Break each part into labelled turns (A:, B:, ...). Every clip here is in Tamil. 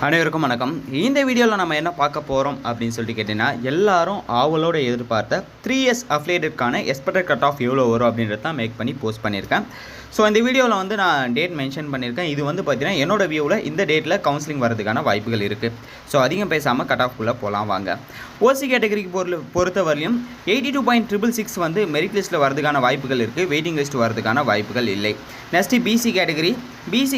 A: அனைவருக்கும் வணக்கம். இந்த வீடியோவில் நம்ம என்ன பார்க்க போகிறோம் அப்படின்னு சொல்லிட்டு கேட்டிங்கன்னா, எல்லாரும் ஆவலோடு எதிர்பார்த்த 3S அஃபிலியேட்டட்கான எக்ஸ்பெக்டட் கட் ஆஃப் எவ்வளோ வரும் அப்படின்றத தான் மேக் பண்ணி போஸ்ட் பண்ணியிருக்கேன். ஸோ இந்த வீடியோவில் வந்து நான் டேட் மென்ஷன் பண்ணியிருக்கேன். இது வந்து பார்த்தீங்கன்னா என்னோடய வியூவில் இந்த டேட்டில் கவுன்சிலிங் வரதுக்கான வாய்ப்புகள் இருக்குது. ஸோ அதிகம் பேசாமல் கட் ஆஃப்குள்ளே போகலாம் வாங்க. ஓசி கேட்டகரிக்கு பொறுத்த வரலையும் 82.666 வந்து மெரிட் லிஸ்ட்டில் வரதுக்கான வாய்ப்புகள் இருக்குது. வெயிட்டிங் லிஸ்ட் வரதுக்கான வாய்ப்புகள் இல்லை. நெக்ஸ்ட்டு பிசி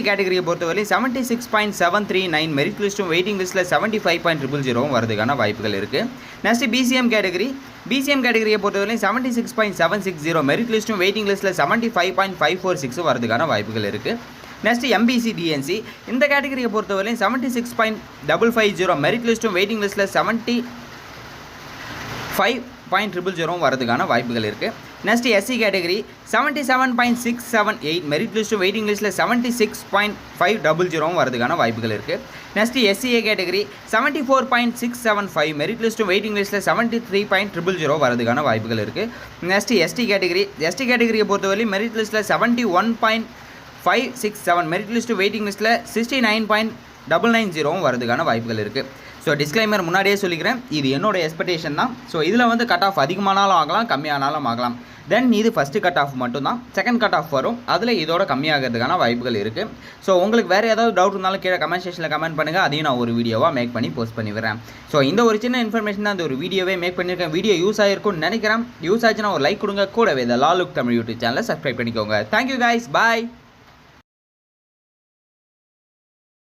A: கேட்டகரியை பொறுத்தவரையும் 76.739 மெரிட் லிஸ்ட்டும் வெயிட்டிங் லிஸ்ட்டில் 75.000 வரதுக்கான வாய்ப்புகள் இருக்குது. நெக்ஸ்ட்டு பிசிஎம் கேட்டகரியை பொறுத்தவரையும் 76.760 மெரிட் லிஸ்ட்டும் வெயிட்டிங் லிஸ்ட்டில் 75.546 வரதுக்கான வாய்ப்புகள் இருக்குது. நெக்ஸ்ட்டு எம்பிசி டிஎன்சி இந்த கேட்டகரியை பொறுத்தவரையும் 76.550 மெரிட் லிஸ்ட்டும் வெயிட்டிங் லிஸ்ட்டில் 75.000 வரதுக்கான வாய்ப்புகள் இருக்குது. நெக்ஸ்ட் எஸ்சி கேட்டகரி 77.678 மெரிட் லிஸ்ட்டும் வெயிட்டிங் லிஸ்ட்டில் 76.500 வரதுக்கான வாய்ப்புகள் இருக்குது. நெக்ஸ்ட் எஸ்சிஏ கேட்டகரி 74.675 மெரிட் லிஸ்ட்டும் வெயிட்டிங் லிஸ்ட்டில் 73.000 வரதுக்கான வாய்ப்புகள் இருக்குது. நெக்ஸ்ட் எஸ்டி கேட்டகரியை பொறுத்தவரை மெரிட் லிஸ்ட்டில் 71.567 மெரிட் லிஸ்ட்டு வெயிட்டிங் லிஸ்ட்டில் 69.990 வரதுக்கான வாய்ப்புகள் இருக்குது. ஸோ டிஸ்க்ளைமர் முன்னாடியே சொல்லிக்கிறேன், இது என்னோடய எக்ஸ்பெக்டேஷன் தான். ஸோ இதில் வந்து கட் ஆஃப் அதிகமானாலும் ஆகலாம், கம்மியானாலும் ஆகலாம். தென் இது ஃபஸ்ட்டு கட் ஆஃப் மட்டும்தான். செகண்ட் கட் ஆஃப் வரும், அதில் இதோட கம்மியாகிறதுக்கான வாய்ப்புகள் இருக்குது. ஸோ உங்களுக்கு வேறு ஏதாவது டவுட் இருந்தாலும் கீழே கமெண்ட் செக்ஷனில் கமெண்ட் பண்ணுங்கள். அதையும் நான் ஒரு வீடியோவாக மேக் பண்ணி போஸ்ட் பண்ணிடுறேன். ஸோ இந்த ஒரு சின்ன இன்ஃபர்மேஷன் தான் அந்த ஒரு வீடியோவே மேக் பண்ணியிருக்கேன். வீடியோ யூஸ் ஆகிருக்கும்னு நினைக்கிறேன். யூஸ் ஆச்சுன்னா ஒரு லைக் கொடுங்க. கூடவே இந்த லா லுக் தமிழ் யூடியூப் சேனலை சப்ஸ்கிரைப் பண்ணிக்கோங்க. தேங்க்யூ கைஸ், பாய்.